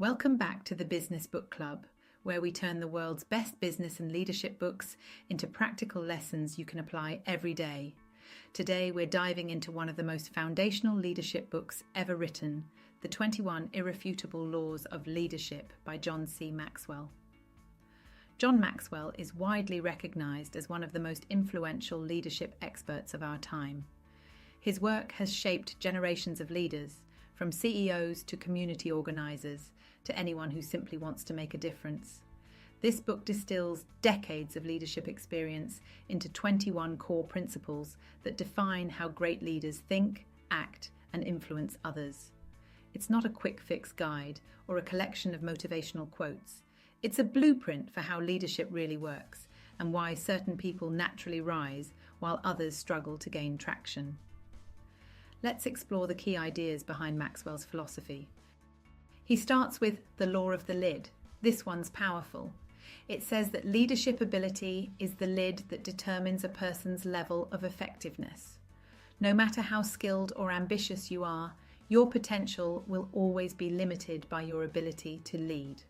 Welcome back to the Business Book Club, where we turn the world's best business and leadership books into practical lessons you can apply every day. Today, we're diving into one of the most foundational leadership books ever written, The 21 Irrefutable Laws of Leadership by John C. Maxwell. John Maxwell is widely recognized as one of the most influential leadership experts of our time. His work has shaped generations of leaders, from CEOs to community organizers, to anyone who simply wants to make a difference. This book distills decades of leadership experience into 21 core principles that define how great leaders think, act, and influence others. It's not a quick fix guide or a collection of motivational quotes. It's a blueprint for how leadership really works and why certain people naturally rise while others struggle to gain traction. Let's explore the key ideas behind Maxwell's philosophy. He starts with the law of the lid. This one's powerful. It says that leadership ability is the lid that determines a person's level of effectiveness. No matter how skilled or ambitious you are, your potential will always be limited by your ability to lead.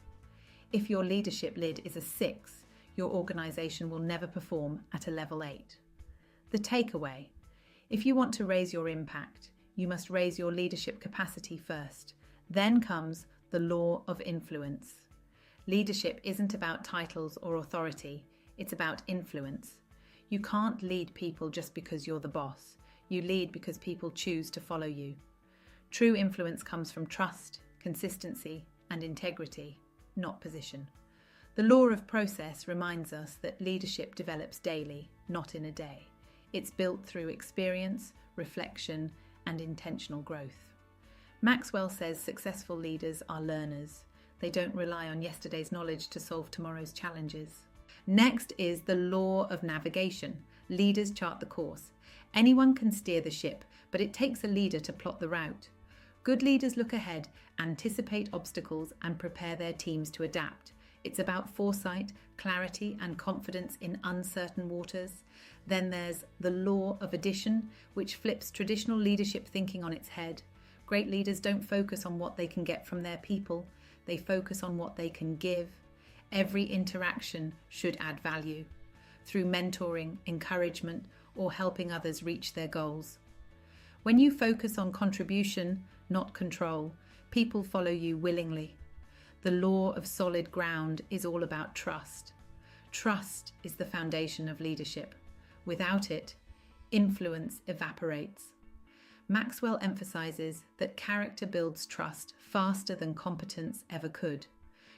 If your leadership lid is a 6, your organization will never perform at a level 8. The takeaway: if you want to raise your impact, you must raise your leadership capacity first. Then comes the law of influence. Leadership isn't about titles or authority, it's about influence. You can't lead people just because you're the boss. You lead because people choose to follow you. True influence comes from trust, consistency, and integrity, not position. The law of process reminds us that leadership develops daily, not in a day. It's built through experience, reflection, and intentional growth. Maxwell says successful leaders are learners. They don't rely on yesterday's knowledge to solve tomorrow's challenges. Next is the law of navigation. Leaders chart the course. Anyone can steer the ship, but it takes a leader to plot the route. Good leaders look ahead, anticipate obstacles, and prepare their teams to adapt. It's about foresight, clarity, and confidence in uncertain waters. Then there's the law of addition, which flips traditional leadership thinking on its head. Great leaders don't focus on what they can get from their people. They focus on what they can give. Every interaction should add value through mentoring, encouragement, or helping others reach their goals. When you focus on contribution, not control, people follow you willingly. The law of solid ground is all about trust. Trust is the foundation of leadership. Without it, influence evaporates. Maxwell emphasizes that character builds trust faster than competence ever could.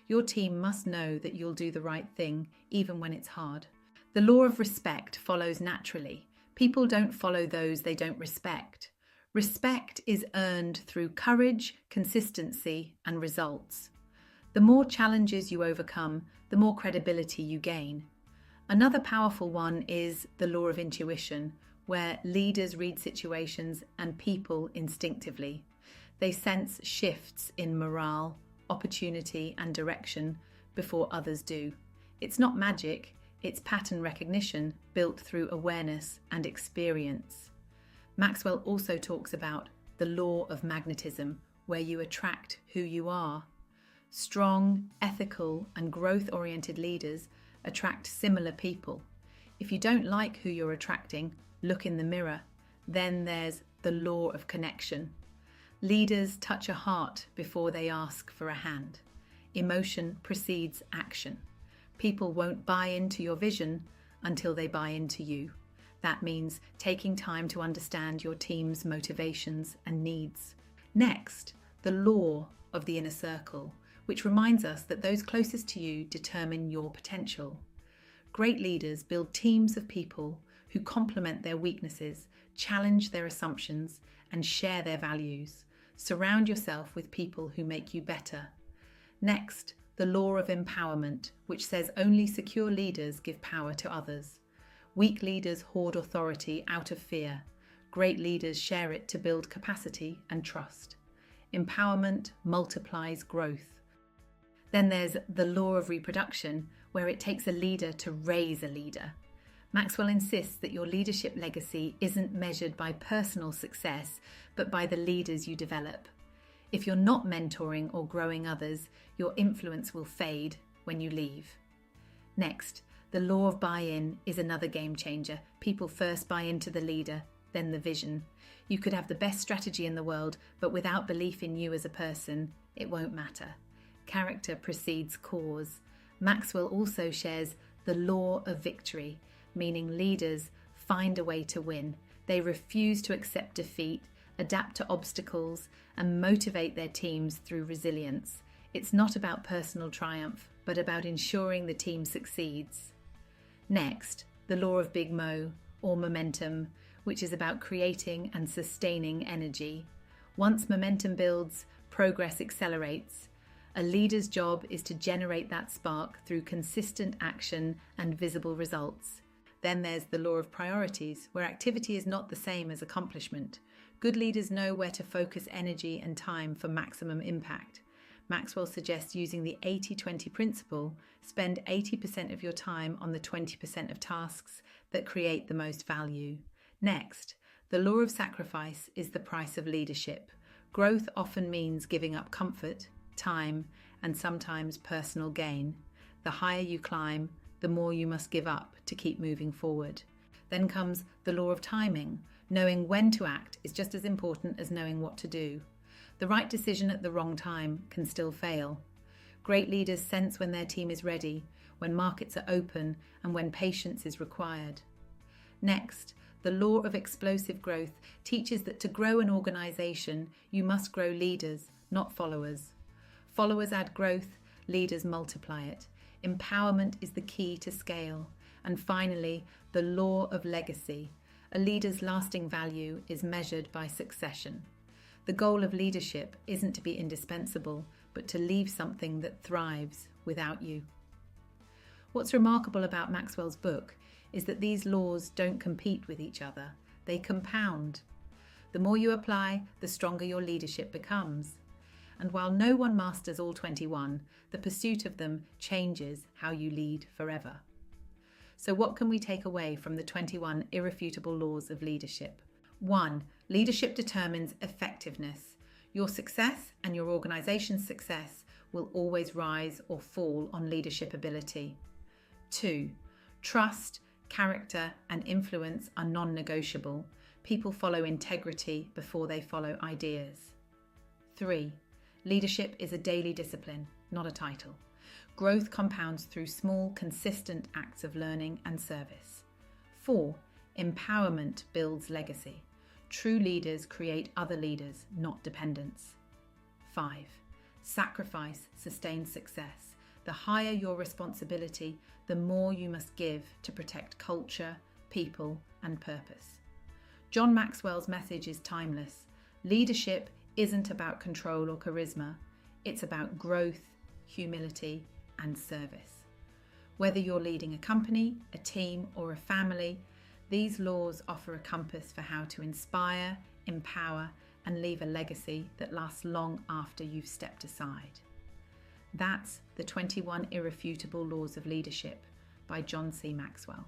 Your team must know that you'll do the right thing, even when it's hard. The law of respect follows naturally. People don't follow those they don't respect. Respect is earned through courage, consistency, and results. The more challenges you overcome, the more credibility you gain. Another powerful one is the law of intuition, where leaders read situations and people instinctively. They sense shifts in morale, opportunity, and direction before others do. It's not magic, it's pattern recognition built through awareness and experience. Maxwell also talks about the law of magnetism, where you attract who you are. Strong, ethical, and growth-oriented leaders attract similar people. If you don't like who you're attracting, look in the mirror. Then there's the law of connection. Leaders touch a heart before they ask for a hand. Emotion precedes action. People won't buy into your vision until they buy into you. That means taking time to understand your team's motivations and needs. Next, the law of the inner circle, which reminds us that those closest to you determine your potential. Great leaders build teams of people who complement their weaknesses, challenge their assumptions, and share their values. Surround yourself with people who make you better. Next, the law of empowerment, which says only secure leaders give power to others. Weak leaders hoard authority out of fear. Great leaders share it to build capacity and trust. Empowerment multiplies growth. Then there's the law of reproduction, where it takes a leader to raise a leader. Maxwell insists that your leadership legacy isn't measured by personal success, but by the leaders you develop. If you're not mentoring or growing others, your influence will fade when you leave. Next, the law of buy-in is another game changer. People first buy into the leader, then the vision. You could have the best strategy in the world, but without belief in you as a person, it won't matter. Character precedes cause. Maxwell also shares the law of victory, meaning leaders find a way to win. They refuse to accept defeat, adapt to obstacles, and motivate their teams through resilience. It's not about personal triumph, but about ensuring the team succeeds. Next, the law of Big Mo, or momentum, which is about creating and sustaining energy. Once momentum builds, progress accelerates. A leader's job is to generate that spark through consistent action and visible results. Then there's the law of priorities, where activity is not the same as accomplishment. Good leaders know where to focus energy and time for maximum impact. Maxwell suggests using the 80-20 principle. Spend 80% of your time on the 20% of tasks that create the most value. Next, the law of sacrifice is the price of leadership. Growth often means giving up comfort, time, and sometimes personal gain. The higher you climb, the more you must give up to keep moving forward. Then comes the law of timing. Knowing when to act is just as important as knowing what to do. The right decision at the wrong time can still fail. Great leaders sense when their team is ready, when markets are open, and when patience is required. Next, the law of explosive growth teaches that to grow an organization, you must grow leaders, not followers. Followers add growth, leaders multiply it. Empowerment is the key to scale. And finally, the law of legacy. A leader's lasting value is measured by succession. The goal of leadership isn't to be indispensable, but to leave something that thrives without you. What's remarkable about Maxwell's book is that these laws don't compete with each other. They compound. The more you apply, the stronger your leadership becomes. And while no one masters all 21, the pursuit of them changes how you lead forever. So what can we take away from the 21 irrefutable laws of leadership? 1. Leadership determines effectiveness. Your success and your organization's success will always rise or fall on leadership ability. 2. Trust, character, and influence are non-negotiable. People follow integrity before they follow ideas. 3. Leadership is a daily discipline, not a title. Growth compounds through small, consistent acts of learning and service. 4. Empowerment builds legacy. True leaders create other leaders, not dependents. 5. Sacrifice sustains success. The higher your responsibility, the more you must give to protect culture, people, and purpose. John Maxwell's message is timeless. Leadership isn't about control or charisma. It's about growth, humility, and service. Whether you're leading a company, a team, or a family, these laws offer a compass for how to inspire, empower, and leave a legacy that lasts long after you've stepped aside. That's the 21 Irrefutable Laws of Leadership by John C. Maxwell.